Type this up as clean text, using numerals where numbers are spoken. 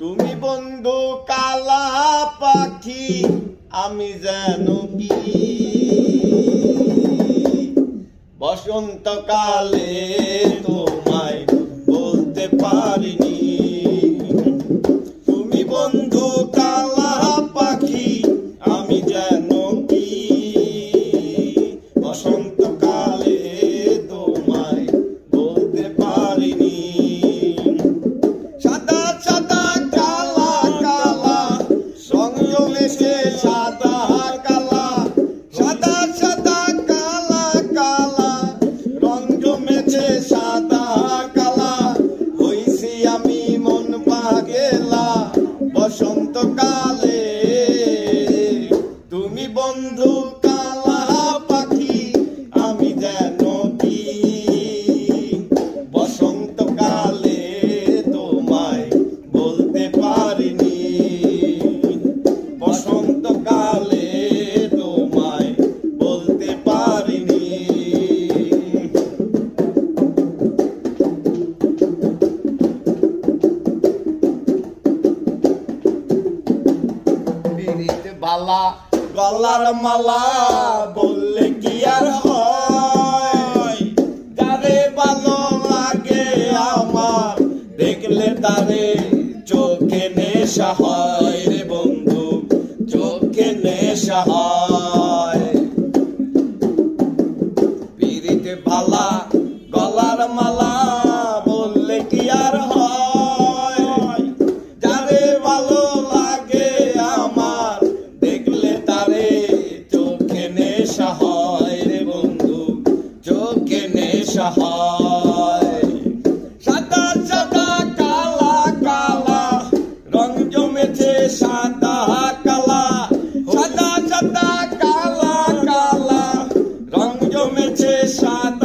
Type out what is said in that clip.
তুমি বন্ধু কালা পাখি আমি যেন কি বসন্তকালে তোমায় বলতে পারিনি। তুমি বন্ধু কালা পাখি আমি যেন কি বসন্তকালে তোমায় বলতে পারিনি। সাদা সাদা কালা কালা রং জমেছে সাদা কালা, সাদা সাদা কালা কালা রং জমেছে সাদা কালা। হইছি আমি মন পাগেলা বসন্তকালে। তুমি বন্ধু কালা পাখি আমি যেন কি বসন্তকালে তোমায় বলতে পারিনি। বসন্তকালে তোমায় বলতে পারিনি। পিরিত বালা গলার মালা বললে কি আর হয়, যারে ভালো লাগে আমার দেখলে তারে চোখে নেশা হয় রে বন্ধু, চোখে নেশা হয়। পিরিত বালা গলার মালা বললে কি আর হয়, যারে ভালো লাগে আমার দেখলে তারে চোখে নেশা হয় রে বন্ধু, চোখে নেশা হয়। সাদা সাদা কালা কালা রং জমেছে সাদা কালা, সাদা সাদা কালা কালা রং জমেছে সাদা